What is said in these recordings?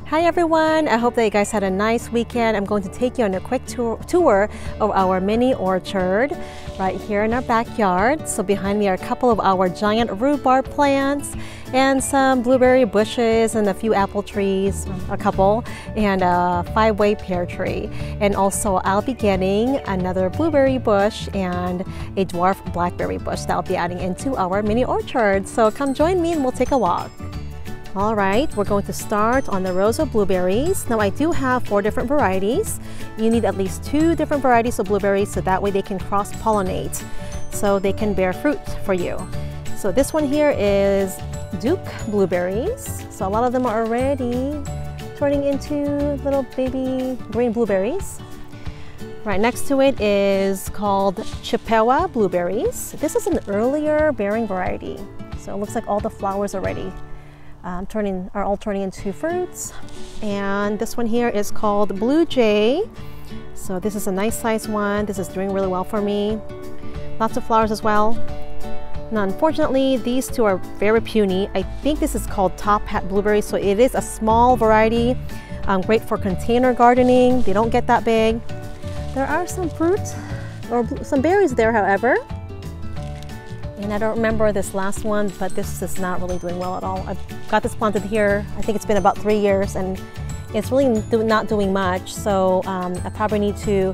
Hi everyone, I hope that you guys had a nice weekend. I'm going to take you on a quick tour of our mini orchard right here in our backyard. So behind me are a couple of our giant rhubarb plants and some blueberry bushes and a few apple trees, a couple, and a 5-way pear tree. And also I'll be getting another blueberry bush and a dwarf blackberry bush that I'll be adding into our mini orchard. So come join me and we'll take a walk. All right, we're going to start on the rows of blueberries. Now I do have 4 different varieties. You need at least 2 different varieties of blueberries so that way they can cross-pollinate, so they can bear fruit for you. So this one here is Duke blueberries. So a lot of them are already turning into little baby green blueberries. Right next to it is called Chippewa blueberries. This is an earlier bearing variety. So it looks like all the flowers already are all turning into fruits. And this one here is called Blue Jay. So this is a nice size one. This is doing really well for me. Lots of flowers as well. Now unfortunately these 2 are very puny. I think this is called Top Hat blueberry, so it is a small variety. Great for container gardening. They don't get that big. There are some fruit or some berries there, however. And I don't remember this last one, but this is not really doing well at all. I've got this planted here. I think it's been about 3 years and it's really not doing much. So I probably need to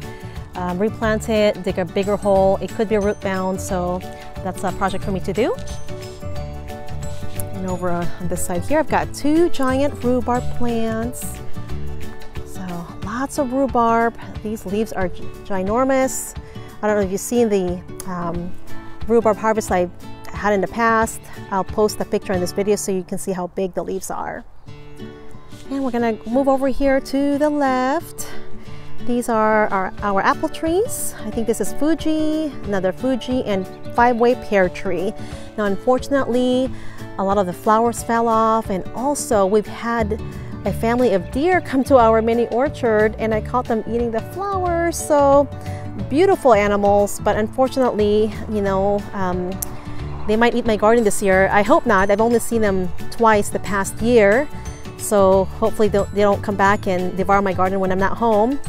replant it, dig a bigger hole. It could be root bound, so that's a project for me to do. And over on this side here, I've got 2 giant rhubarb plants. So lots of rhubarb. These leaves are ginormous. I don't know if you've seen the rhubarb harvest I had in the past. I'll post a picture in this video so you can see how big the leaves are. And we're gonna move over here to the left. These are our apple trees. I think this is Fuji, another Fuji, and 5-way pear tree. Now unfortunately, a lot of the flowers fell off, and also we've had a family of deer come to our mini orchard and I caught them eating the flowers. So beautiful animals, but unfortunately, you know, they might eat my garden this year. I hope not. I've only seen them twice the past year, so hopefully they don't come back and devour my garden when I'm not home.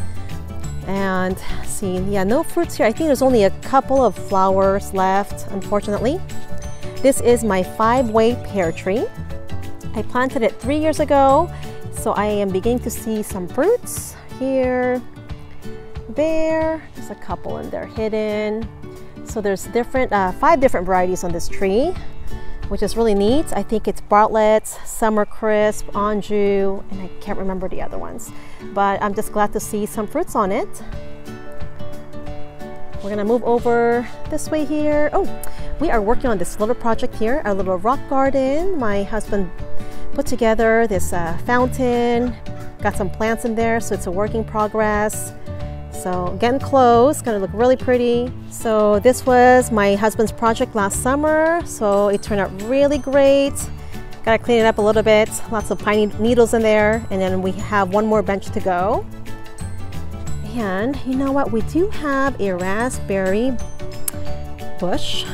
And see, yeah, no fruits here. I think there's only a couple of flowers left, unfortunately. This is my 5-way pear tree. I planted it 3 years ago, so I am beginning to see some fruits here. There's a couple in there hidden. So there's 5 different varieties on this tree, which is really neat. I think it's Bartlett, Summer Crisp, Anjou, and I can't remember the other ones. But I'm just glad to see some fruits on it. We're gonna move over this way here. Oh, we are working on this little project here, our little rock garden. My husband put together this fountain, got some plants in there, so it's a work in progress. So getting close, gonna look really pretty. So this was my husband's project last summer, so it turned out really great. Gotta clean it up a little bit, lots of pine needles in there, and then we have 1 more bench to go. And you know what, we do have a raspberry bush,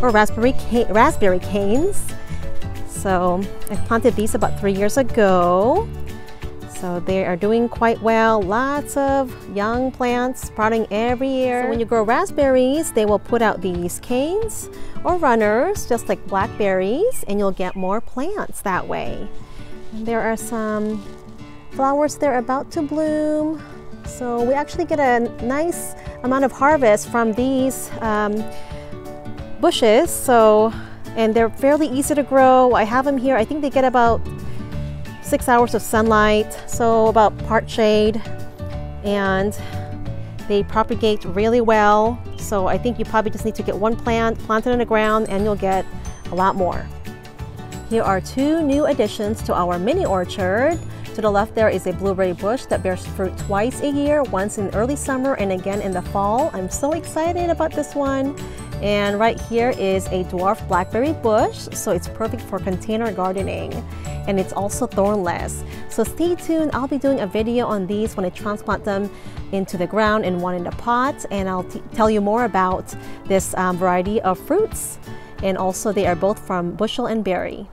or raspberry canes. So I planted these about 3 years ago. So they are doing quite well. Lots of young plants sprouting every year. So when you grow raspberries, they will put out these canes or runners, just like blackberries, and you'll get more plants that way. And there are some flowers there about to bloom. So we actually get a nice amount of harvest from these bushes. So, and they're fairly easy to grow. I have them here. I think they get about 6 hours of sunlight, so about part shade, and they propagate really well. So I think you probably just need to get 1 plant, plant it in the ground, and you'll get a lot more. Here are 2 new additions to our mini orchard. To the left there is a blueberry bush that bears fruit twice a year, once in early summer and again in the fall. I'm so excited about this one. And right here is a dwarf blackberry bush, so it's perfect for container gardening. And it's also thornless. So stay tuned, I'll be doing a video on these when I transplant them into the ground and 1 in the pot, and I'll tell you more about this variety of fruits. And also they are both from bushel and berry.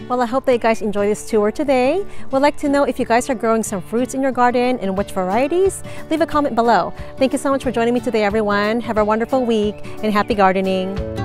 Well, I hope that you guys enjoy this tour today. We'd like to know if you guys are growing some fruits in your garden and which varieties. Leave a comment below. Thank you so much for joining me today, everyone. Have a wonderful week and happy gardening.